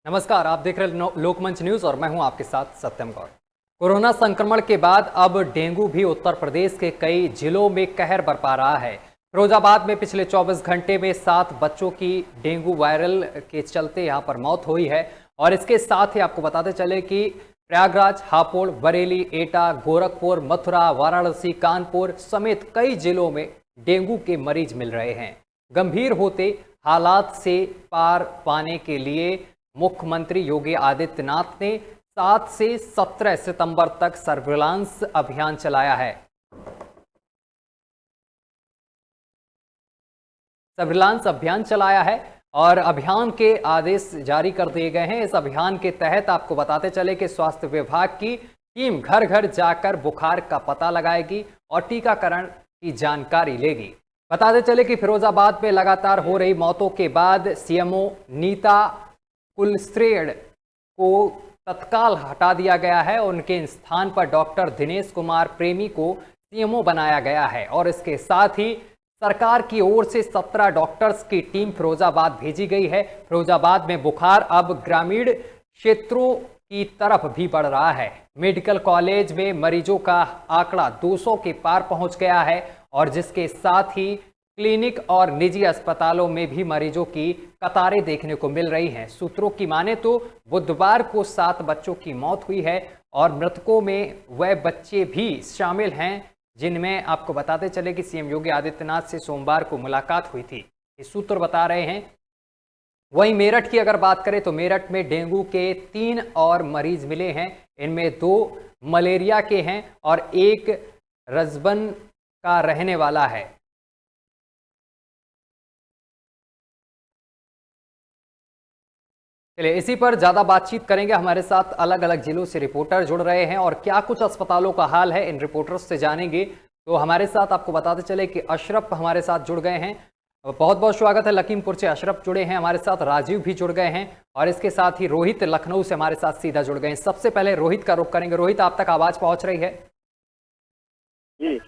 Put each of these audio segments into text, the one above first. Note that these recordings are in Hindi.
नमस्कार, आप देख रहे लोकमंच न्यूज और मैं हूं आपके साथ सत्यम गौर। कोरोना संक्रमण के बाद अब डेंगू भी उत्तर प्रदेश के कई जिलों में कहर बरपा रहा है। फिरोजाबाद में पिछले 24 घंटे में 7 बच्चों की डेंगू वायरल के चलते यहां पर मौत हुई है। और इसके साथ ही आपको बताते चले कि प्रयागराज, हापुड़, बरेली, एटा, गोरखपुर, मथुरा, वाराणसी, कानपुर समेत कई जिलों में डेंगू के मरीज मिल रहे हैं। गंभीर होते हालात से पार पाने के लिए मुख्यमंत्री योगी आदित्यनाथ ने 7 से 17 सितंबर तक सर्विलांस अभियान चलाया है। और अभियान के आदेश जारी कर दिए गए हैं। इस अभियान के तहत आपको बताते चले कि स्वास्थ्य विभाग की टीम घर घर जाकर बुखार का पता लगाएगी और टीकाकरण की जानकारी लेगी। बताते चले कि फिरोजाबाद में लगातार हो रही मौतों के बाद सीएमओ नीता कुलश्रेष्ठ को तत्काल हटा दिया गया है। उनके स्थान पर डॉक्टर दिनेश कुमार प्रेमी को सीएमओ बनाया गया है। और इसके साथ ही सरकार की ओर से 17 डॉक्टर्स की टीम फिरोजाबाद भेजी गई है। फिरोजाबाद में बुखार अब ग्रामीण क्षेत्रों की तरफ भी बढ़ रहा है। मेडिकल कॉलेज में मरीजों का आंकड़ा 200 के पार पहुंच गया है और जिसके साथ ही क्लिनिक और निजी अस्पतालों में भी मरीजों की कतारें देखने को मिल रही हैं। सूत्रों की माने तो बुधवार को 7 बच्चों की मौत हुई है और मृतकों में वह बच्चे भी शामिल हैं जिनमें आपको बताते चले कि सीएम योगी आदित्यनाथ से सोमवार को मुलाकात हुई थी। ये सूत्र बता रहे हैं। वहीं मेरठ की अगर बात करें तो मेरठ में डेंगू के 3 और मरीज मिले हैं। इनमें 2 मलेरिया के हैं और 1 रजबन का रहने वाला है। चलिए इसी पर ज्यादा बातचीत करेंगे। हमारे साथ अलग अलग जिलों से रिपोर्टर जुड़ रहे हैं और क्या कुछ अस्पतालों का हाल है इन रिपोर्टर्स से जानेंगे। तो हमारे साथ आपको बताते चले कि अशरफ हमारे साथ जुड़ गए हैं। बहुत बहुत स्वागत है। लखीमपुर से अशरफ जुड़े हैं हमारे साथ, राजीव भी जुड़ गए हैं और इसके साथ ही रोहित लखनऊ से हमारे साथ सीधा जुड़ गए हैं। सबसे पहले रोहित का रुख करेंगे। रोहित, आप तक आवाज पहुंच रही है? जी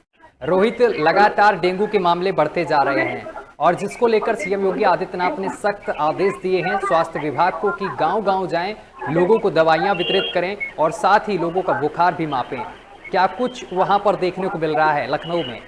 रोहित, लगातार डेंगू के मामले बढ़ते जा रहे हैं और जिसको लेकर सीएम योगी आदित्यनाथ ने सख्त आदेश दिए हैं स्वास्थ्य विभाग को कि गांव-गांव जाएं, लोगों को दवाइयां वितरित करें और साथ ही लोगों का बुखार भी मापें। क्या कुछ वहां पर देखने को मिल रहा है लखनऊ में?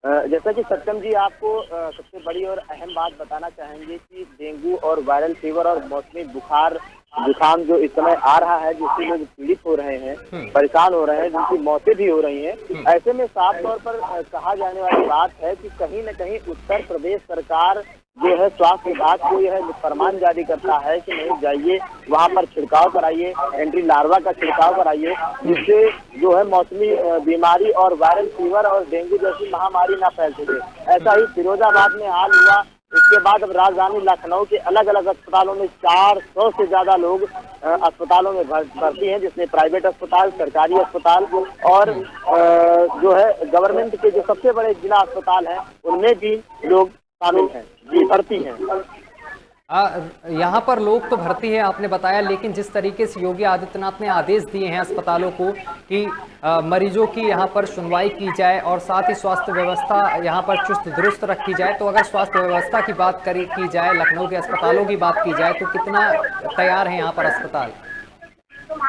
जैसा कि सत्यम जी आपको सबसे बड़ी और अहम बात बताना चाहेंगे कि डेंगू और वायरल फीवर और मौसमी जुकाम जो इस समय आ रहा है, जिससे लोग पीड़ित हो रहे हैं, परेशान हो रहे हैं, जिनकी मौतें भी हो रही हैं। ऐसे में साफ तौर पर कहा जाने वाली बात है कि कहीं न कहीं उत्तर प्रदेश सरकार जो है स्वास्थ्य विभाग को यह फरमान जारी करता है कि नहीं, जाइए वहां पर छिड़काव कराइए, एंट्री लार्वा का छिड़काव कराइए, जिससे जो है मौसमी बीमारी और वायरल फीवर और डेंगू जैसी महामारी ना फैल सके। ऐसा ही फिरोजाबाद में हाल हुआ। इसके बाद अब राजधानी लखनऊ के अलग अलग अस्पतालों में 400 से ज्यादा लोग अस्पतालों में भर्ती हैं, जिसमें प्राइवेट अस्पताल, सरकारी अस्पताल और जो है गवर्नमेंट के जो सबसे बड़े जिला अस्पताल हैं उनमें भी लोग शामिल हैं, जी भर्ती हैं। यहाँ पर लोग तो भर्ती है आपने बताया, लेकिन जिस तरीके से योगी आदित्यनाथ ने आदेश दिए हैं अस्पतालों को कि मरीजों की यहाँ पर सुनवाई की जाए और साथ ही स्वास्थ्य व्यवस्था यहाँ पर चुस्त दुरुस्त रखी जाए, तो अगर स्वास्थ्य व्यवस्था की बात की जाए, लखनऊ के अस्पतालों की बात की जाए, तो कितना तैयार है यहाँ पर अस्पताल?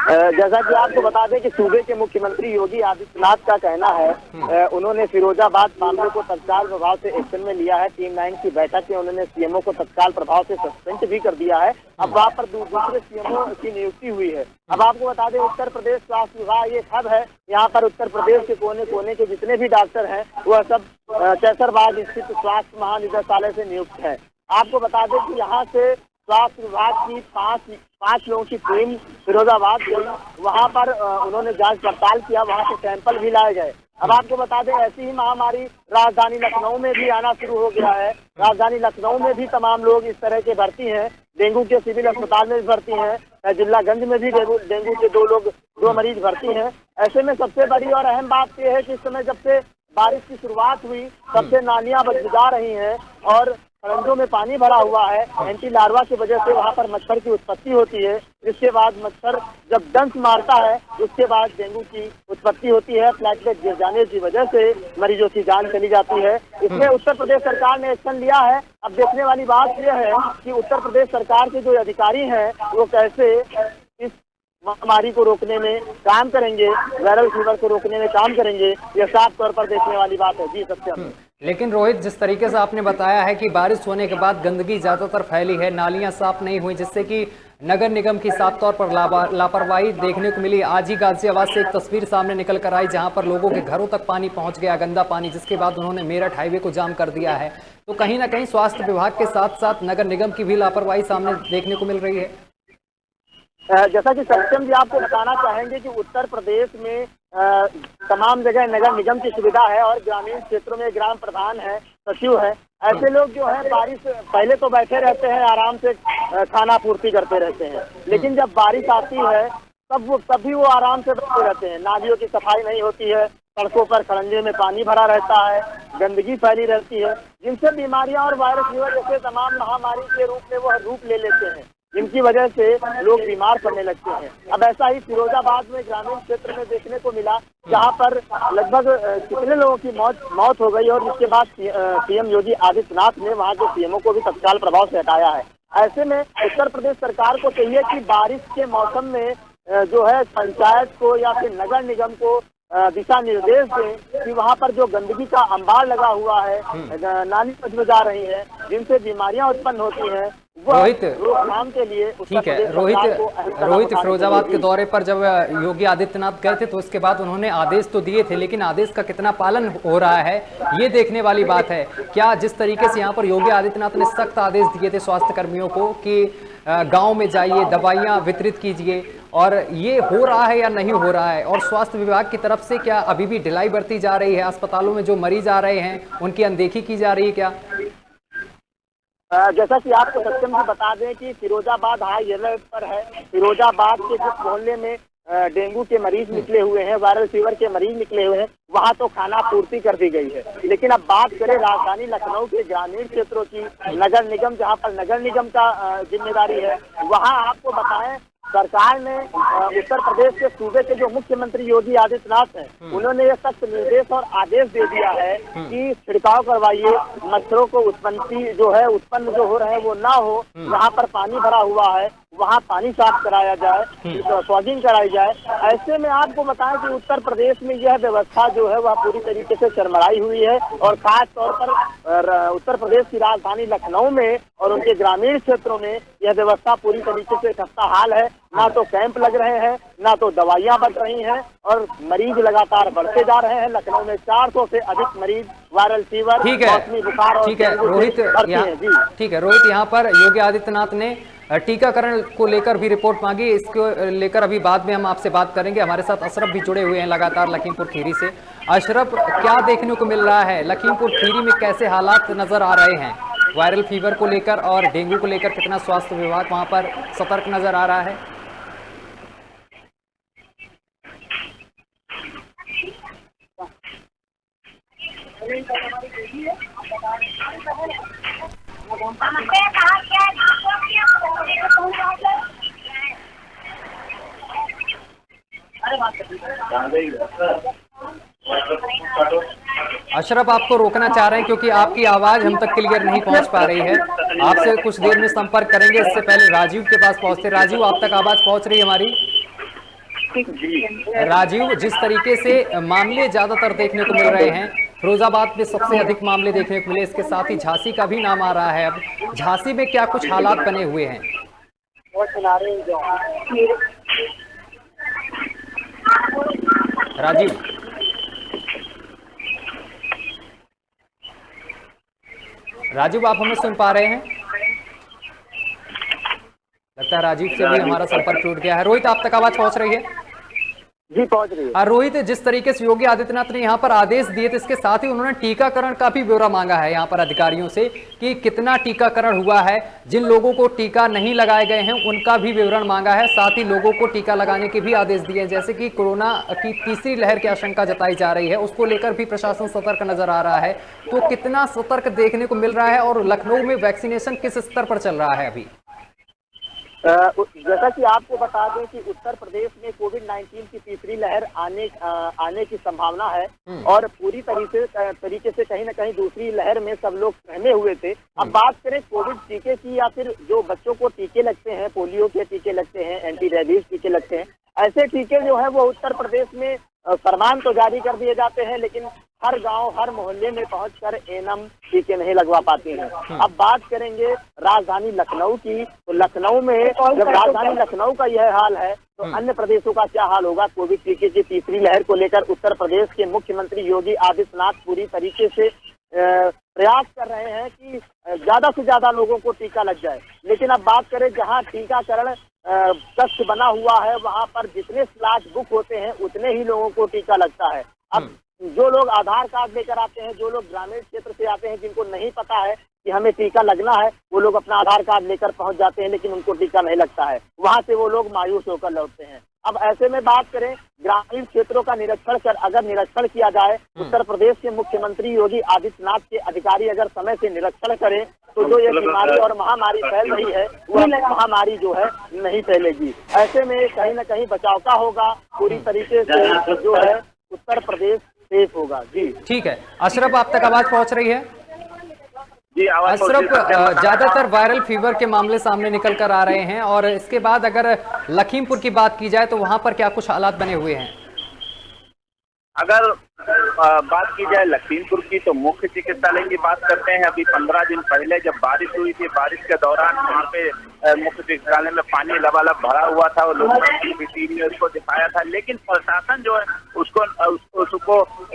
जैसा कि आपको बता दें कि सूबे के मुख्यमंत्री योगी आदित्यनाथ का कहना है, उन्होंने फिरोजाबाद मामले को तत्काल प्रभाव से एक्शन में लिया है। टीम 9 की बैठक में उन्होंने सीएमओ को तत्काल प्रभाव से सस्पेंड भी कर दिया है। अब वहाँ पर दूसरे सीएमओ की नियुक्ति हुई है। अब आपको बता दें उत्तर प्रदेश स्वास्थ्य विभाग एक हब है। यहाँ पर उत्तर प्रदेश के कोने कोने के जितने भी डॉक्टर हैं वह सब कैसरबाग स्थित स्वास्थ्य महानिदेशालय से नियुक्त है। आपको बता दें कि यहाँ से स्वास्थ्य विभाग की पांच लोगों की टीम फिरोजाबाद गई। वहां पर उन्होंने जांच पड़ताल किया, वहां से सैंपल भी लाए गए। अब आपको बता दें ऐसी ही महामारी राजधानी लखनऊ में भी आना शुरू हो गया है। राजधानी लखनऊ में भी तमाम लोग इस तरह के भर्ती हैं। डेंगू के सिविल अस्पताल में भी भर्ती हैं। जिल्लागंज में भी डेंगू के 2 मरीज भर्ती हैं। ऐसे में सबसे बड़ी और अहम बात यह है कि इस समय जब से बारिश की शुरुआत हुई तब से नालियां बदबूदार रही हैं और खड़ंजों में पानी भरा हुआ है। एंटी लार्वा की वजह से वहाँ पर मच्छर की उत्पत्ति होती है। इसके बाद मच्छर जब डंक मारता है उसके बाद डेंगू की उत्पत्ति होती है। प्लेटलेट गिर जाने की वजह से मरीजों की जान चली जाती है। इसमें उत्तर प्रदेश सरकार ने एक्शन लिया है। अब देखने वाली बात यह है कि उत्तर प्रदेश सरकार के जो अधिकारी हैं वो कैसे इस महामारी को रोकने में काम करेंगे, वायरल फीवर को रोकने में काम करेंगे, यह साफ तौर पर देखने वाली बात है। जी सत्यम। लेकिन रोहित, जिस तरीके से आपने बताया है कि बारिश होने के बाद गंदगी ज्यादातर फैली है, नालियां साफ नहीं हुई, जिससे कि नगर निगम की साफ तौर पर लापरवाही देखने को मिली। आज ही गाजियाबाद से एक तस्वीर सामने निकल कर आई जहां पर लोगों के घरों तक पानी पहुंच गया, गंदा पानी, जिसके बाद उन्होंने मेरठ हाईवे को जाम कर दिया है। तो कहीं ना कहीं स्वास्थ्य विभाग के साथ साथ नगर निगम की भी लापरवाही सामने देखने को मिल रही है। जैसा कि सत्यम जी आपको बताना चाहेंगे कि उत्तर प्रदेश में तमाम जगह नगर निगम की सुविधा है और ग्रामीण क्षेत्रों में ग्राम प्रधान है, सचिव है। ऐसे लोग जो है बारिश पहले तो बैठे रहते हैं, आराम से खाना पूर्ति करते रहते हैं, लेकिन जब बारिश आती है तभी वो आराम से बैठे रहते हैं। नालियों की सफाई नहीं होती है, सड़कों पर खड़ंजे में पानी भरा रहता है, गंदगी फैली रहती है, जिनसे बीमारियां और वायरस फीवर जैसे तमाम महामारी के रूप में वह रूप ले लेते हैं, जिनकी वजह से लोग बीमार पड़ने लगते हैं। अब ऐसा ही फिरोजाबाद में ग्रामीण क्षेत्र में देखने को मिला, जहां पर लगभग कितने लोगों की मौत हो गई और इसके बाद सीएम योगी आदित्यनाथ ने वहां के सीएमओ को भी तत्काल प्रभाव से हटाया है। ऐसे में उत्तर प्रदेश सरकार को चाहिए कि बारिश के मौसम में जो है पंचायत को या फिर नगर निगम को दिशा निर्देश दें कि वहाँ पर जो गंदगी का अंबार लगा हुआ है, नाली बजा रही है, जिनसे बीमारियां उत्पन्न होती हैं, रोहित, रोकथाम के लिए ठीक है रोहित, फिरोजाबाद के दौरे पर जब योगी आदित्यनाथ गए थे तो उसके बाद उन्होंने आदेश तो दिए थे, लेकिन आदेश का कितना पालन हो रहा है ये देखने वाली बात है। क्या जिस तरीके से यहाँ पर योगी आदित्यनाथ ने सख्त आदेश दिए थे स्वास्थ्य कर्मियों को कि गांव में जाइए, दवाइयां वितरित कीजिए, और ये हो रहा है या नहीं हो रहा है? और स्वास्थ्य विभाग की तरफ से क्या अभी भी ढिलाई बरती जा रही है? अस्पतालों में जो मरीज आ रहे हैं उनकी अनदेखी की जा रही है क्या? जैसा कि आपको सत्यम से बता दें कि फिरोजाबाद हाई अलर्ट पर है। फिरोजाबाद के जिस मोहल्ले में डेंगू के मरीज निकले हुए हैं, वायरल फीवर के मरीज निकले हुए हैं, वहां तो खाना पूर्ति कर दी गई है। लेकिन अब बात करें राजधानी लखनऊ के ग्रामीण क्षेत्रों की, नगर निगम, जहां पर नगर निगम का जिम्मेदारी है, वहां आपको बताएं सरकार ने उत्तर प्रदेश के सूबे के जो मुख्यमंत्री योगी आदित्यनाथ हैं, उन्होंने ये सख्त निर्देश और आदेश दे दिया है कि छिड़काव करवाइए, मच्छरों को उत्पन्न जो हो रहे हैं वो ना हो। जहाँ पर पानी भरा हुआ है वहाँ पानी साफ कराया जाए, फॉगिंग कराई जाए। ऐसे में आपको बताएं कि उत्तर प्रदेश में यह व्यवस्था जो है वह पूरी तरीके से चरमराई हुई है, और खास तौर पर उत्तर प्रदेश की राजधानी लखनऊ में और उनके ग्रामीण क्षेत्रों में यह व्यवस्था पूरी तरीके से खस्ता हाल है। ना तो कैंप लग रहे हैं, ना तो दवाइयां बच रही हैं, और मरीज लगातार बढ़ते जा रहे हैं। लखनऊ में 400 से अधिक मरीज वायरल फीवर, मौसमी बुखार और ठीक है रोहित, यहाँ पर योगी आदित्यनाथ ने टीकाकरण को लेकर भी रिपोर्ट मांगी। इसको लेकर अभी बाद में हम आपसे बात करेंगे। हमारे साथ अशरफ भी जुड़े हुए हैं लगातार लखीमपुर खीरी से। अशरफ, क्या देखने को मिल रहा है? लखीमपुर खीरी में कैसे हालात नजर आ रहे हैं वायरल फीवर को लेकर और डेंगू को लेकर? कितना स्वास्थ्य विभाग वहां पर सतर्क नजर आ रहा है? अशरफ, आपको रोकना चाह रहे हैं क्योंकि आपकी आवाज हम तक क्लियर नहीं पहुंच पा रही है। आपसे कुछ देर में संपर्क करेंगे। इससे पहले राजीव के पास पहुंचते। राजीव, आप तक आवाज पहुंच रही है हमारी? राजीव, जिस तरीके से मामले ज्यादातर देखने को मिल रहे हैं, फिरोजाबाद में सबसे अधिक मामले देखने को मिले, इसके साथ ही झांसी का भी नाम आ रहा है। अब झांसी में क्या कुछ हालात बने हुए हैं? राजीव, आप हमें सुन पा रहे हैं? लगता है राजीव से भी हमारा संपर्क टूट गया है। रोहित, आप तक आवाज पहुंच रही है? जी पहुंच रही है। रोहित, जिस तरीके से योगी आदित्यनाथ ने यहाँ पर आदेश दिए थे, इसके साथ ही उन्होंने टीकाकरण का भी ब्यौरा मांगा है यहाँ पर अधिकारियों से कि कितना टीकाकरण हुआ है। जिन लोगों को टीका नहीं लगाए गए हैं उनका भी विवरण मांगा है, साथ ही लोगों को टीका लगाने के भी आदेश दिए हैं। जैसे कि कोरोना की तीसरी लहर की आशंका जताई जा रही है, उसको लेकर भी प्रशासन सतर्क नजर आ रहा है। तो कितना सतर्क देखने को मिल रहा है और लखनऊ में वैक्सीनेशन किस स्तर पर चल रहा है अभी? जैसा कि आपको बता दें कि उत्तर प्रदेश में कोविड-19 की तीसरी लहर आने की संभावना है और पूरी तरीके से कहीं ना कहीं दूसरी लहर में सब लोग सहमे हुए थे। अब बात करें कोविड टीके की या फिर जो बच्चों को टीके लगते हैं, पोलियो के टीके लगते हैं, एंटी रेबीज टीके लगते हैं, ऐसे टीके जो है वो उत्तर प्रदेश में फरमान तो जारी कर दिए जाते हैं, लेकिन हर गांव हर मोहल्ले में पहुंचकर एनम टीके नहीं लगवा पाते हैं। अब बात करेंगे राजधानी लखनऊ की, तो लखनऊ में जब राजधानी लखनऊ का यह हाल है तो अन्य प्रदेशों का क्या हाल होगा? कोविड टीके की तीसरी लहर को लेकर उत्तर प्रदेश के मुख्यमंत्री योगी आदित्यनाथ पूरी तरीके से प्रयास कर रहे हैं कि ज्यादा से ज्यादा लोगों को टीका लग जाए। लेकिन अब बात करें जहां टीकाकरण कक्ष बना हुआ है वहां पर जितने स्लॉट बुक होते हैं उतने ही लोगों को टीका लगता है। अब जो लोग आधार कार्ड लेकर आते हैं, जो लोग ग्रामीण क्षेत्र से आते हैं, जिनको नहीं पता है कि हमें टीका लगना है, वो लोग अपना आधार कार्ड लेकर पहुंच जाते हैं, लेकिन उनको टीका नहीं लगता है। वहां से वो लोग मायूस होकर लौटते हैं। अब ऐसे में बात करें ग्रामीण क्षेत्रों का अगर निरीक्षण किया जाए, उत्तर प्रदेश के मुख्यमंत्री योगी आदित्यनाथ के अधिकारी अगर समय से निरीक्षण करें तो जो ये बीमारी और महामारी फैल रही है वह महामारी जो है नहीं फैलेगी। ऐसे में कहीं न कहीं बचाव का होगा, पूरी तरीके से जो है उत्तर प्रदेश सेफ होगा। जी ठीक है अशरफ, आप तक आवाज पहुंच रही है? जी अशरफ, ज्यादातर वायरल फीवर के मामले सामने निकल कर आ रहे हैं और इसके बाद अगर लखीमपुर की बात की जाए तो वहां पर क्या कुछ हालात बने हुए हैं? अगर बात की जाए लखीमपुर की तो मुख्य चिकित्सालय की बात करते हैं। अभी 15 दिन पहले जब बारिश हुई थी, बारिश के दौरान वहाँ पे मुख्य चिकित्सालय में पानी लबालब भरा हुआ था और लोगों ने टीवी में उसको दिखाया था, लेकिन प्रशासन जो है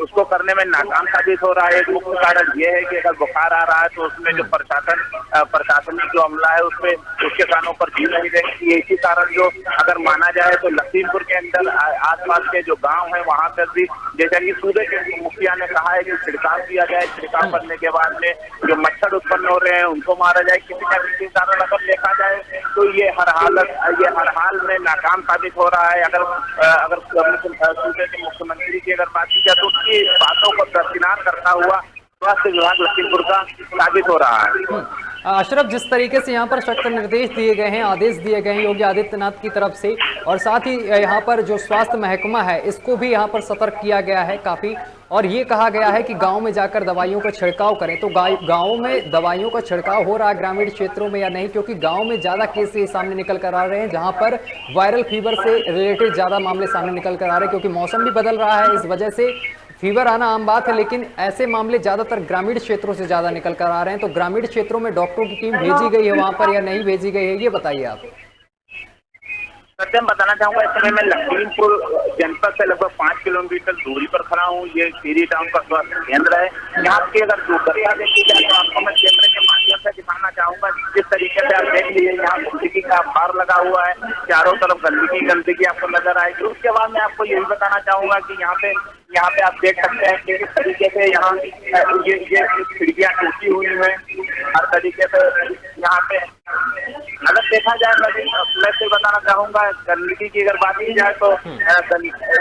उसको करने में नाकाम साबित हो रहा है। एक मुख्य कारण ये है कि अगर बुखार आ रहा है तो उसमें जो प्रशासनिक जो अमला है उसमें उसके कानों पर जी नहीं देती है। इसी कारण जो अगर माना जाए तो लखीमपुर के अंदर आसपास के जो गाँव है वहाँ पर भी जैसा कि सूबे के मुखिया ने कहा है कि छिड़काव किया जाए, छिड़काव करने के बाद में जो मच्छर उत्पन्न हो रहे हैं उनको मारा जाए। किसी न किसी कारण अगर देखा जाए तो ये हर हाल में नाकाम साबित हो रहा है। अगर सूबे के मुख्यमंत्री की अगर बात की जाए तो उसकी बातों को दरकिनार करता हुआ स्वास्थ्य विभाग लखीमपुर का साबित हो रहा है। अशरफ, जिस तरीके से यहाँ पर सख्त निर्देश दिए गए हैं, आदेश दिए गए हैं योगी आदित्यनाथ की तरफ से, और साथ ही यहाँ पर जो स्वास्थ्य महकमा है इसको भी यहाँ पर सतर्क किया गया है काफी, और ये कहा गया है कि गांव में जाकर दवाइयों का छिड़काव करें। तो गांव में दवाइयों का छिड़काव हो रहा है ग्रामीण क्षेत्रों में या नहीं? क्योंकि गांव में ज्यादा केस सामने निकल कर आ रहे हैं जहां पर वायरल फीवर से रिलेटेड ज्यादा मामले सामने निकल कर आ रहे हैं, क्योंकि मौसम भी बदल रहा है, इस वजह से फीवर आना आम बात है, लेकिन ऐसे मामले ज्यादातर ग्रामीण क्षेत्रों से ज्यादा निकल कर आ रहे हैं। तो ग्रामीण क्षेत्रों में डॉक्टरों की टीम भेजी गई है वहां पर या नहीं भेजी गई है, ये बताइए आप। सत्यम बताना चाहूंगा, इस समय मैं लखीमपुर जनपद से लगभग 5 किलोमीटर दूरी पर खड़ा हूँ। ये खीरी टाउन का स्वास्थ्य केंद्र है। यहाँ की अगर दुर्घटना देखी जाए तो आपको मैं केंद्र के माध्यम से दिखाना चाहूंगा। जिस तरीके से आप देख लीजिए, यहाँ गंदगी का भार लगा हुआ है, चारों तरफ गंदगी आपको नजर आएगी। उसके बाद मैं आपको यही बताना चाहूंगा कि यहाँ पे आप देख सकते हैं कि किस तरीके से यहाँ ये खिड़कियाँ टूटी हुई हैं। हर तरीके से यहाँ पे अगर देखा जाए, मैं से बताना चाहूंगा, गंदगी की अगर बात की जाए तो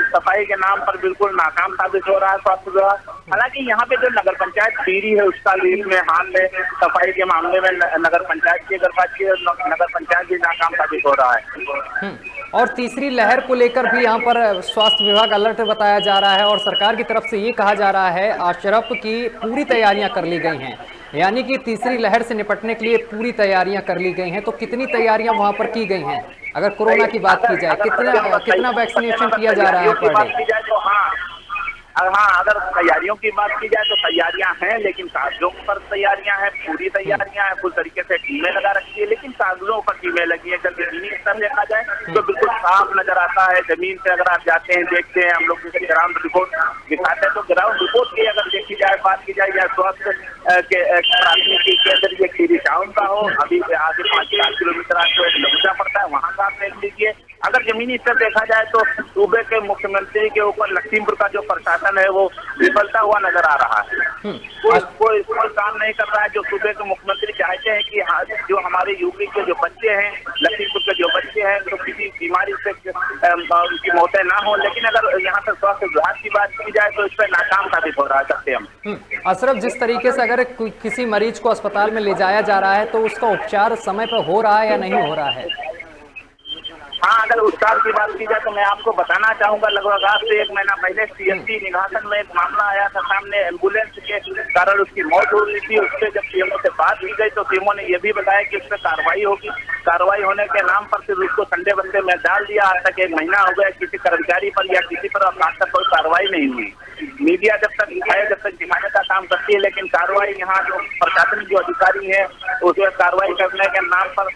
सफाई के नाम पर बिल्कुल नाकाम साबित हो रहा है स्वास्थ्य विभाग। हालांकि यहाँ पे जो नगर पंचायत खीरी है उसका भी इसमें हाथ है। सफाई के मामले में नगर पंचायत की अगर बात की नगर पंचायत भी नाकाम साबित हो रहा है। और तीसरी लहर को लेकर भी यहाँ पर स्वास्थ्य विभाग अलर्ट बताया जा रहा है और सरकार की तरफ से ये कहा जा रहा है अशरफ की पूरी तैयारियां कर ली गई हैं, यानी कि तीसरी लहर से निपटने के लिए पूरी तैयारियां कर ली गई हैं। तो कितनी तैयारियां वहां पर की गई हैं? अगर कोरोना की बात की जाए, कितना वैक्सीनेशन किया जा रहा है पर डे? हाँ, अगर तैयारियों की बात की जाए तो तैयारियां हैं, लेकिन कागजों पर तैयारियां हैं, पूरी तैयारियां हैं, पूरी तरीके से टीमें लगा रखी है, लेकिन कागजों पर टीमें लगी है। जब जमीनी स्तर देखा जाए तो बिल्कुल साफ नजर आता है। जमीन पे अगर आप जाते हैं, देखते हैं, हम लोग जैसे ग्राउंड रिपोर्ट दिखाते हैं तो ग्राउंड रिपोर्ट की अगर देखी जाए, बात की जाए, या स्वास्थ्य के प्राथमिकी केंद्र ये खीरी टाउन का हो, अभी आगे 5-4 किलोमीटर आपको एक लबुजा पड़ता है, वहाँ का आप देख लीजिए, अगर जमीनी स्तर देखा जाए तो सूबे के मुख्यमंत्री के ऊपर लखीमपुर का जो प्रशासन है वो विफलता हुआ नजर आ रहा है। कोई काम नहीं कर रहा है। जो सूबे के मुख्यमंत्री चाहते हैं कि जो हमारे यूपी के जो बच्चे हैं, लखीमपुर के जो बच्चे हैं, तो किसी बीमारी से उनकी मौतें ना हो, लेकिन अगर यहाँ पर स्वास्थ्य विभाग की बात की जाए तो इस पर नाकाम साबित हो रहा है सत्यम। अशरफ, जिस तरीके से अगर किसी मरीज को अस्पताल में ले जाया जा रहा है तो उसका उपचार समय पर हो रहा है या नहीं हो रहा है? हाँ, अगर उपचार की बात की जाए तो मैं आपको बताना चाहूंगा, लगभग आज से 1 महीना पहले CST निघासन में एक मामला आया था सामने। एम्बुलेंस के कारण उसकी मौत हो रही थी। उससे जब सीएमओ से बात की गई तो सीएमओ ने यह भी बताया कि उस पर कार्रवाई होगी। कार्रवाई होने के नाम पर फिर उसको संडे बंदे में डाल दिया। आज तक 1 महीना हो गया, किसी कर्मचारी पर या किसी पर आज तक कोई कार्रवाई नहीं हुई। मीडिया जब तक दिखाने का काम करती है, लेकिन कार्रवाई यहाँ जो प्रशासनिक जो अधिकारी है उसमें कार्रवाई करने के नाम पर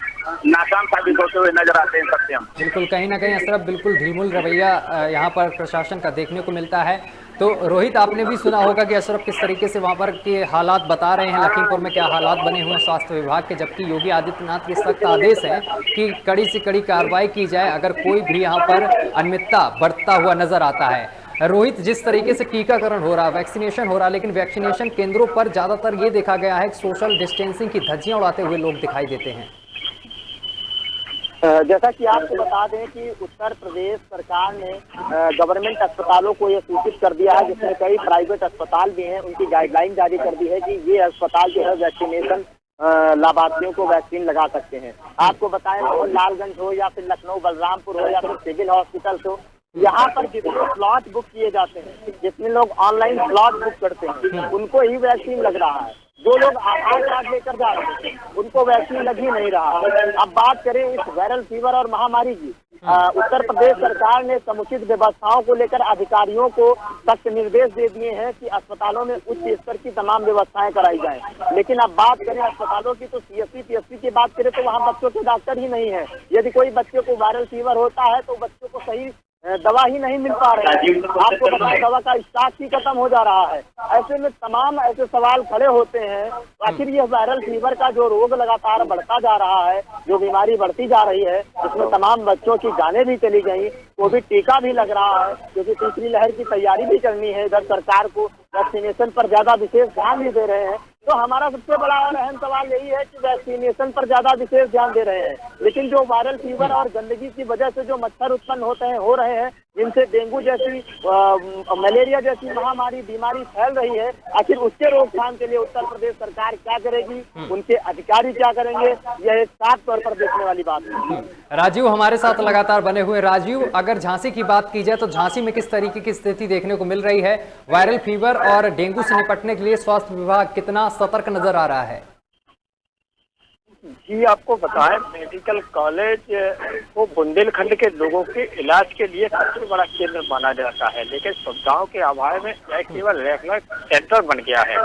नाकाम साबित होते हुए नजर आते हैं सत्यम। बिल्कुल, कहीं ना कहीं अशरफ बिल्कुल ढीमुल रवैया यहाँ पर प्रशासन का देखने को मिलता है। तो रोहित, आपने भी सुना होगा कि अशरफ किस तरीके से वहाँ पर के हालात बता रहे हैं, लखीमपुर में क्या हालात बने हुए हैं स्वास्थ्य विभाग के, जबकि योगी आदित्यनाथ के सख्त आदेश है कि कड़ी से कड़ी कार्रवाई की जाए अगर कोई भी यहाँ पर अनियमितता बरतता हुआ नजर आता है। रोहित, जिस तरीके से टीकाकरण हो रहा है, वैक्सीनेशन हो रहा है, लेकिन वैक्सीनेशन केंद्रों पर ज्यादातर ये देखा गया है कि सोशल डिस्टेंसिंग की धज्जियां उड़ाते हुए लोग दिखाई देते हैं। जैसा कि आपको बता दें कि उत्तर प्रदेश सरकार ने गवर्नमेंट अस्पतालों को यह सूचित कर दिया है, जिसमें कई प्राइवेट अस्पताल भी हैं, उनकी गाइडलाइन जारी कर दी है कि ये अस्पताल जो है वैक्सीनेशन लाभार्थियों को वैक्सीन लगा सकते हैं। आपको बताएं, लालगंज हो या फिर लखनऊ बलरामपुर हो या फिर सिविल हॉस्पिटल हो, यहाँ पर जितने स्लॉट बुक किए जाते हैं, जितने लोग ऑनलाइन स्लॉट बुक करते हैं, उनको ही वैक्सीन लग रहा है। जो लोग आधार कार्ड लेकर जा रहे हैं उनको वैक्सीन लग ही नहीं रहा। अब बात करें इस वायरल फीवर और महामारी की, उत्तर प्रदेश सरकार ने समुचित व्यवस्थाओं को लेकर अधिकारियों को सख्त निर्देश दे दिए हैं कि अस्पतालों में उच्च स्तर की तमाम व्यवस्थाएं कराई जाएं। लेकिन अब बात करें अस्पतालों की तो CSC PSC की बात करें तो वहाँ बच्चों के डॉक्टर ही नहीं है। यदि कोई बच्चे को वायरल फीवर होता है तो बच्चों को सही दवा ही नहीं मिल पा रही है। आपको बताएं, दवा का स्टॉक ही खत्म हो जा रहा है। ऐसे में तमाम ऐसे सवाल खड़े होते हैं, आखिर यह वायरल फीवर का जो रोग लगातार बढ़ता जा रहा है, जो बीमारी बढ़ती जा रही है, इसमें तमाम बच्चों की जानें भी चली गई, कोविड टीका भी लग रहा है, क्योंकि तीसरी लहर की तैयारी भी करनी है। इधर सरकार को वैक्सीनेशन पर ज्यादा विशेष ध्यान भी दे रहे हैं। तो हमारा सबसे बड़ा और अहम सवाल यही है कि वैक्सीनेशन पर ज्यादा विशेष ध्यान दे रहे हैं, लेकिन जो वायरल फीवर और गंदगी की वजह से जो मच्छर उत्पन्न हो रहे हैं, जिनसे डेंगू जैसी मलेरिया जैसी महामारी बीमारी फैल रही है, आखिर उसके रोकथाम के लिए उत्तर प्रदेश सरकार क्या करेगी, उनके अधिकारी क्या करेंगे, यह एक साफ तौर पर देखने वाली बात है। राजीव हमारे साथ लगातार बने हुए। राजीव, अगर झांसी की बात की जाए तो झांसी में किस तरीके की स्थिति देखने को मिल रही है? वायरल फीवर और डेंगू से निपटने के लिए स्वास्थ्य विभाग कितना सतर्क नजर आ रहा है? जी, आपको बताएं, मेडिकल कॉलेज को बुंदेलखंड के लोगों के इलाज के लिए सबसे बड़ा केंद्र माना जाता है, लेकिन सुविधाओं के अभाव में यह केवल रेफरल सेंटर बन गया है।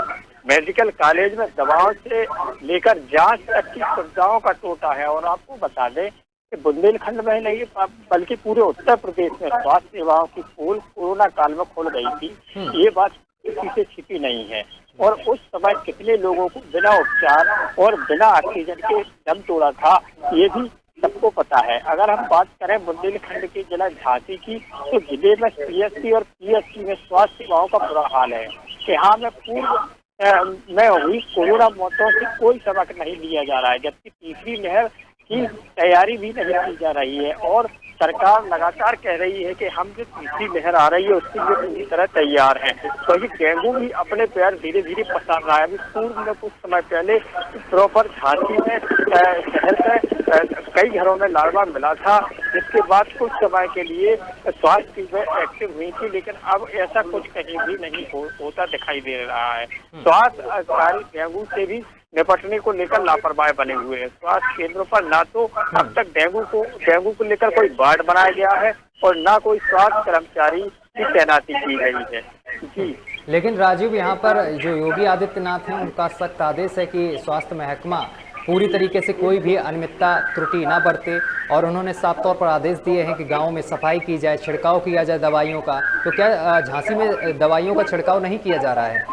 मेडिकल कॉलेज में दवाओं से लेकर जांच तक की सुविधाओं का टोटा है। और आपको बता दें कि बुंदेलखंड में नहीं बल्कि पूरे उत्तर प्रदेश में स्वास्थ्य सेवाओं की पोल कोरोना काल में खुल गई थी। ये बात किसी से छिपी नहीं है। और उस समय कितने लोगों को बिना उपचार और बिना ऑक्सीजन के दम तोड़ा था, ये भी सबको पता है। अगर हम बात करें बुंदेलखंड के जिला झांसी की, तो जिले में CSC और PSC में स्वास्थ्य सेवाओं का बुरा हाल है। यहाँ में पूर्व में हुई कोरोना मौतों से कोई सबक नहीं लिया जा रहा है, जबकि तीसरी लहर की तैयारी भी नहीं की जा रही है। और सरकार लगातार कह रही है कि हम जो तीसरी लहर आ रही है उसके लिए पूरी तरह तैयार हैं। तो ये डेंगू भी अपने पैर धीरे धीरे पसार रहा है। अभी पूर्व में कुछ समय पहले प्रॉपर झांसी में शहर में कई घरों में लार्वा मिला था, जिसके बाद कुछ समय के लिए स्वास्थ्य विभाग एक्टिव हुई थी, लेकिन अब ऐसा कुछ कहीं भी नहीं होता दिखाई दे रहा है। स्वास्थ्य अधिकारी डेंगू से भी निपटने को लेकर लापरवाह बने हुए हैं। स्वास्थ्य केंद्रों पर ना तो अब तक डेंगू को लेकर कोई वार्ड बनाया गया है और ना कोई स्वास्थ्य कर्मचारी की तैनाती की गई है। जी, लेकिन राजीव, यहाँ पर जो योगी आदित्यनाथ हैं उनका सख्त आदेश है कि स्वास्थ्य महकमा पूरी तरीके से कोई भी अनियमितता त्रुटि ना बरते, और उन्होंने साफ तौर पर आदेश दिए हैं कि गाँव में सफाई की जाए, छिड़काव किया जाए दवाइयों का। तो क्या झांसी में दवाइयों का छिड़काव नहीं किया जा रहा है?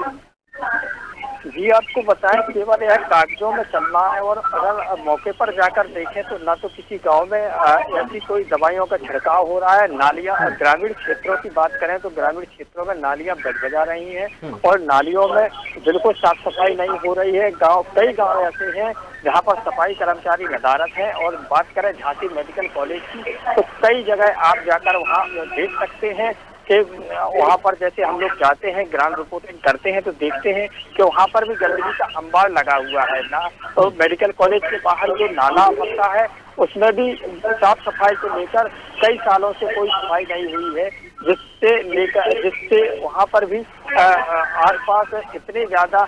जी आपको बताएं, केवल यह कागजों में चल रहा है। और अगर मौके पर जाकर देखें तो ना तो किसी गांव में ऐसी कोई दवाइयों का छिड़काव हो रहा है। नालियां, ग्रामीण क्षेत्रों की बात करें तो ग्रामीण क्षेत्रों में नालियां बजा रही हैं और नालियों में बिल्कुल साफ सफाई नहीं हो रही है। कई गाँव ऐसे हैं जहाँ पर सफाई कर्मचारी नदारत है। और बात करें झांसी मेडिकल कॉलेज की तो कई जगह आप जाकर वहाँ देख सकते हैं कि वहाँ पर जैसे हम लोग जाते हैं, ग्राउंड रिपोर्टिंग करते हैं तो देखते हैं कि वहाँ पर भी गंदगी का अंबार लगा हुआ है ना। तो मेडिकल कॉलेज के बाहर जो नाला बनता है उसमें भी साफ सफाई को लेकर कई सालों से कोई सफाई नहीं हुई है, जिससे वहाँ पर भी आसपास इतने ज्यादा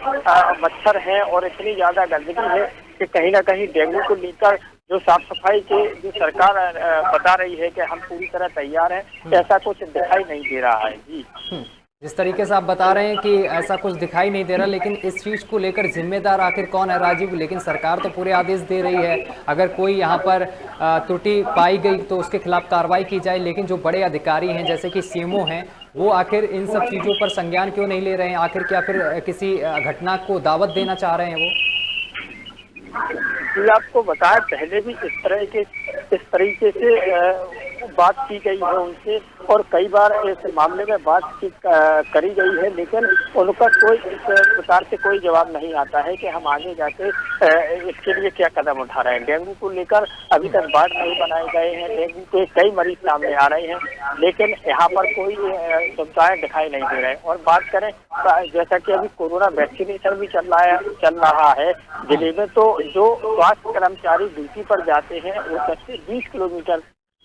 मच्छर हैं और इतनी ज्यादा गंदगी है कि कहीं ना कहीं डेंगू को लेकर जो साफ सफाई के जो सरकार बता रही है कि हम पूरी तरह तैयार हैं, ऐसा कुछ दिखाई नहीं दे रहा है। जी जिस तरीके से आप बता रहे हैं कि ऐसा कुछ दिखाई नहीं दे रहा, लेकिन इस चीज़ को लेकर जिम्मेदार आखिर कौन है राजीव? लेकिन सरकार तो पूरे आदेश दे रही है, अगर कोई यहाँ पर त्रुटि पाई गई तो उसके खिलाफ कार्रवाई की जाए। लेकिन जो बड़े अधिकारी हैं जैसे कि सीएमओ हैं, वो आखिर इन सब चीज़ों पर संज्ञान क्यों नहीं ले रहे हैं? आखिर क्या फिर किसी घटना को दावत देना चाह रहे हैं वो? जी आपको बताया, पहले भी इस तरीके से बात की गई है उनसे और कई बार इस मामले में बातचीत करी गई है, लेकिन उनका कोई इस प्रकार से कोई जवाब नहीं आता है कि हम आगे जाके इसके लिए क्या कदम उठा रहे हैं। डेंगू को लेकर अभी तक वार्ड नहीं बनाए गए हैं, डेंगू के कई मरीज सामने आ रहे हैं, लेकिन यहाँ पर कोई सुविधाएं दिखाई नहीं दे रहे हैं। और बात करें जैसा कि अभी कोरोना वैक्सीनेशन भी चल रहा है जिले में, तो जो स्वास्थ्य कर्मचारी ड्यूटी पर जाते हैं वो 10 से 20 किलोमीटर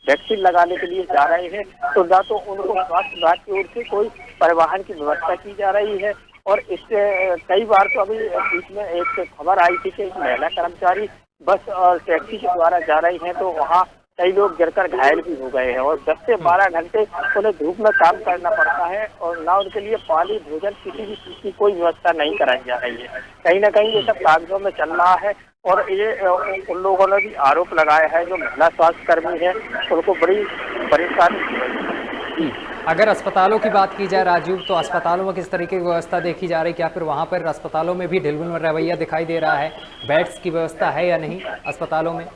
वैक्सीन लगाने के लिए जा रहे हैं, तो ना तो उनको स्वास्थ्य विभाग की ओर से कोई परिवहन की व्यवस्था की जा रही है। और इससे कई बार तो अभी बीच में एक खबर आई थी कि एक महिला कर्मचारी बस और टैक्सी के द्वारा जा रही हैं तो वहाँ कई लोग गिरकर घायल भी हो गए हैं। और 10 से 12 घंटे उन्हें धूप में काम करना पड़ता है और ना उनके लिए पानी, भोजन, किसी भी चीज की कोई व्यवस्था नहीं कराई जा रही है। कहीं ना कहीं ये सब कागजों में चल रहा है और ये उन लोगों ने भी आरोप लगाया है जो महिला स्वास्थ्य कर्मी है, उनको बड़ी परेशानी हो रही है। अगर अस्पतालों की बात की जाए राजीव, तो अस्पतालों में किस तरीके की व्यवस्था देखी जा रही है? क्या फिर वहाँ पर अस्पतालों में भी ढिलमुल रवैया दिखाई दे रहा है? बेड्स की व्यवस्था है या नहीं अस्पतालों में?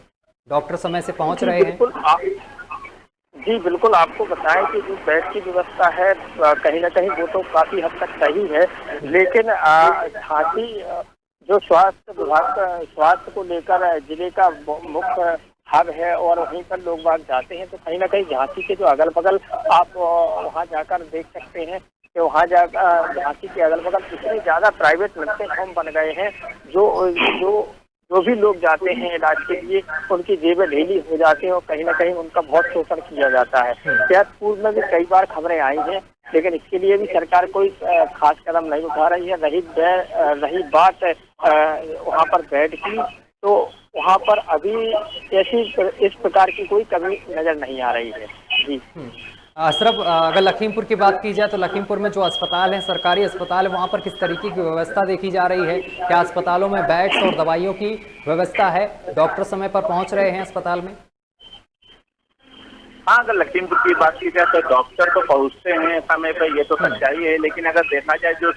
डॉक्टर समय से पहुँच रहे हैं? जी बिल्कुल, आपको बताएं कि जो बेड की व्यवस्था है कहीं ना कहीं वो तो काफी हद तक सही है, लेकिन झांसी जो स्वास्थ्य विभाग स्वास्थ्य को लेकर जिले का मुख्य हब है और वहीं पर लोग बाग जाते हैं, तो कहीं ना कहीं झांसी के जो अगल बगल आप वहां जाकर देख सकते हैं कि वहां जाकर झांसी के अगल बगल इतने ज्यादा प्राइवेट नर्सिंग होम बन गए हैं जो भी लोग जाते हैं इलाज के लिए उनकी जेबें ढीली हो जाती हैं और कहीं ना कहीं उनका बहुत शोषण किया जाता है। सेहत पूर्व में भी कई बार खबरें आई हैं, लेकिन इसके लिए भी सरकार कोई खास कदम नहीं उठा रही है। रही बात वहाँ पर बेड की, तो वहाँ पर अभी ऐसी इस प्रकार की कोई कमी नजर नहीं आ रही है। जी अशरफ, अगर लखीमपुर की बात की जाए तो लखीमपुर में जो अस्पताल है, सरकारी अस्पताल है, वहाँ पर किस तरीके की व्यवस्था देखी जा रही है? क्या अस्पतालों में बेड्स और दवाइयों की व्यवस्था है? डॉक्टर समय पर पहुँच रहे हैं अस्पताल में? हाँ, अगर लखीमपुर की बात की जाए तो डॉक्टर तो पहुंचते हैं समय पर, ये तो सच्चाई है। लेकिन अगर देखा जाए जो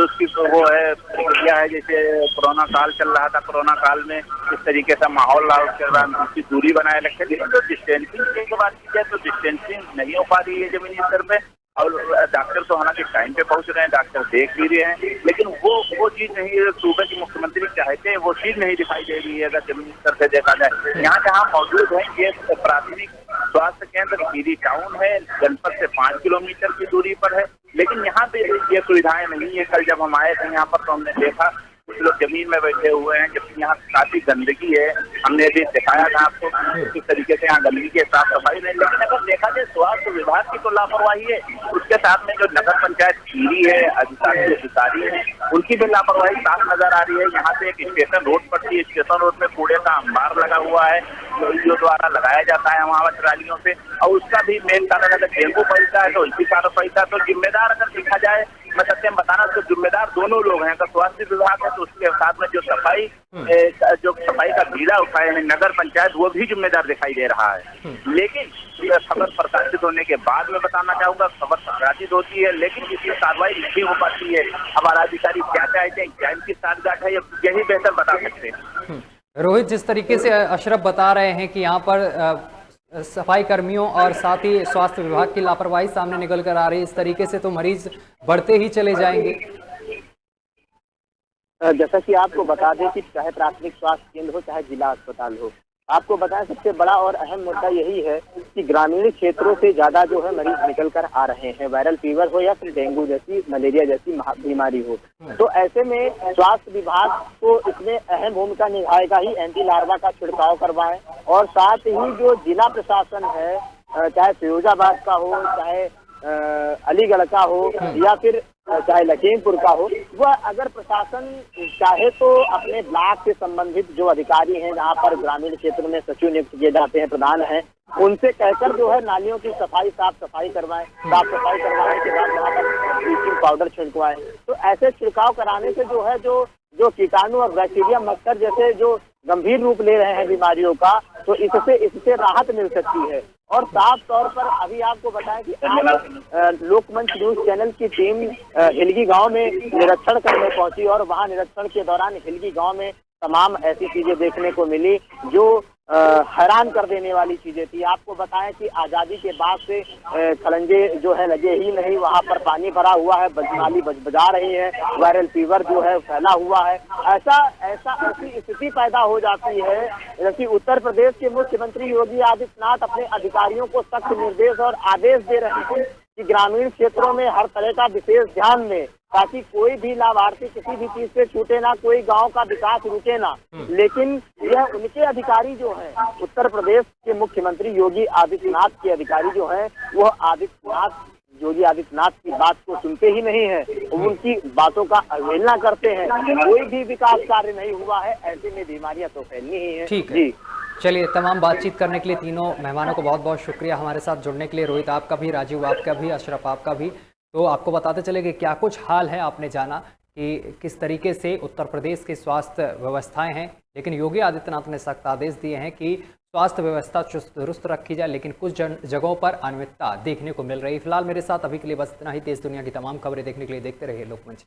उसकी वो है प्रक्रिया है, जैसे कोरोना काल चल रहा था, कोरोना काल में इस तरीके से माहौल रहा, उसके बाद उसकी दूरी बनाए रखे। लेकिन जो डिस्टेंसिंग की बात की जाए तो डिस्टेंसिंग नहीं हो पा रही है जमीनी स्तर पे, और डॉक्टर तो हालांकि टाइम पे पहुंच रहे हैं, डॉक्टर देख भी रहे हैं, लेकिन वो चीज नहीं, सूबे के मुख्यमंत्री चाहते हैं वो चीज नहीं दिखाई दे रही है। अगर जमीनी स्तर से देखा जाए, यहाँ जहाँ मौजूद है ये प्राथमिक स्वास्थ्य केंद्र गिरी टाउन है, जनपद से 5 किलोमीटर की दूरी पर है, लेकिन यहाँ पे ये सुविधाएं नहीं है। कल जब हम आए थे यहाँ पर तो हमने देखा कुछ लोग जमीन में बैठे हुए हैं, जबकि यहाँ काफी गंदगी है। हमने भी दिखाया था आपको किस तरीके से यहाँ गंदगी के साफ सफाई नहीं। लेकिन अगर देखा जाए स्वास्थ्य विभाग की तो लापरवाही है, उसके साथ में जो नगर पंचायत खीरी है, अधिकारी है, उनकी भी लापरवाही साफ नजर आ रही है। यहाँ पे एक स्टेशन रोड पड़ती है, स्टेशन रोड में कूड़े का अंबार लगा हुआ है जो द्वारा लगाया जाता है वहाँ ट्रालियों से, और उसका भी मेन कारण अगर डेंगू फैलता है तो इसी कारण फैलता है। तो जिम्मेदार अगर देखा जाए, मैं सत्य बताना तो जिम्मेदार दोनों लोग हैं। अगर स्वास्थ्य विभाग है तो उसके साथ में जो सफाई का बीड़ा उठाए हैं नगर पंचायत, वो भी जिम्मेदार दिखाई दे रहा है। लेकिन खबर प्रकाशित होने के बाद में बताना चाहूंगा, खबर प्रकाशित होती है लेकिन इसकी कार्रवाई नहीं हो पाती है। हमारा अधिकारी क्या चाहते हैं, क्या इनकी साठगांठ है, यही बेहतर बता सकते हैं। रोहित, जिस तरीके से अशरफ बता रहे हैं कि यहाँ पर सफाई कर्मियों और साथ ही स्वास्थ्य विभाग की लापरवाही सामने निकल कर आ रही है, इस तरीके से तो मरीज बढ़ते ही चले जाएंगे। जैसा कि आपको बता दें कि चाहे प्राथमिक स्वास्थ्य केंद्र हो चाहे जिला अस्पताल हो, आपको बताएं सबसे बड़ा और अहम मुद्दा यही है कि ग्रामीण क्षेत्रों से ज्यादा जो है मरीज निकल कर आ रहे हैं, वायरल फीवर हो या फिर डेंगू जैसी, मलेरिया जैसी बीमारी हो। तो ऐसे में स्वास्थ्य विभाग को इसमें अहम भूमिका निभाएगा ही एंटी लार्वा का छिड़काव करवाएं, और साथ ही जो जिला प्रशासन है, चाहे फिरोजाबाद का हो, चाहे अलीगढ़ का हो या फिर चाहे लखीमपुर का हो, वह अगर प्रशासन चाहे तो अपने ब्लॉक से संबंधित जो अधिकारी हैं, जहाँ पर ग्रामीण क्षेत्र में सचिव नियुक्त किए जाते हैं, प्रधान हैं, उनसे कहकर जो है नालियों की साफ सफाई करवाएं के बाद वहाँ पर ब्लीचिंग पाउडर छिड़कवाएं। तो ऐसे छिड़काव कराने से जो है जो कीटाणु और बैक्टीरिया, मच्छर जैसे जो गंभीर रूप ले रहे हैं बीमारियों का, तो इससे राहत मिल सकती है। और साफ तौर पर अभी आपको बताएं कि आज लोकमंच न्यूज चैनल की टीम हिलगी गांव में निरीक्षण करने पहुंची, और वहां निरीक्षण के दौरान हिलगी गांव में तमाम ऐसी चीजें देखने को मिली जो हैरान कर देने वाली चीजें थी। आपको बताएं कि आजादी के बाद से खलंजे जो है लगे ही नहीं, वहां पर पानी भरा हुआ है, नाली बजा रही है, वायरल फीवर जो है फैला हुआ है। ऐसी स्थिति पैदा हो जाती है जैसे उत्तर प्रदेश के मुख्यमंत्री योगी आदित्यनाथ अपने अधिकारियों को सख्त निर्देश और आदेश दे रहे हैं कि ग्रामीण क्षेत्रों में हर तरह का विशेष ध्यान दें, ताकि कोई भी लाभार्थी किसी भी चीज से छूटे ना, कोई गांव का विकास रुके ना। लेकिन यह उनके अधिकारी जो हैं, उत्तर प्रदेश के मुख्यमंत्री योगी आदित्यनाथ के अधिकारी जो हैं, वह योगी आदित्यनाथ की बात को सुनते ही नहीं है, उनकी बातों का अवहेलना करते हैं। कोई भी विकास कार्य नहीं हुआ है, ऐसे में बीमारियां तो फैलनी ही है। ठीक है, चलिए, तमाम बातचीत करने के लिए तीनों मेहमानों को बहुत बहुत शुक्रिया हमारे साथ जुड़ने के लिए। रोहित आपका भी, राजीव आपका भी, अशरफ आपका भी। तो आपको बताते चले कि क्या कुछ हाल है, आपने जाना कि किस तरीके से उत्तर प्रदेश की स्वास्थ्य व्यवस्थाएं हैं, लेकिन योगी आदित्यनाथ ने सख्त आदेश दिए हैं कि स्वास्थ्य व्यवस्था चुस्त दुरुस्त रखी जाए, लेकिन कुछ जगहों पर अनियमितता देखने को मिल रही। फिलहाल मेरे साथ अभी के लिए बस इतना ही। देश दुनिया की तमाम खबरें देखने के लिए देखते रहिए लोकमंच।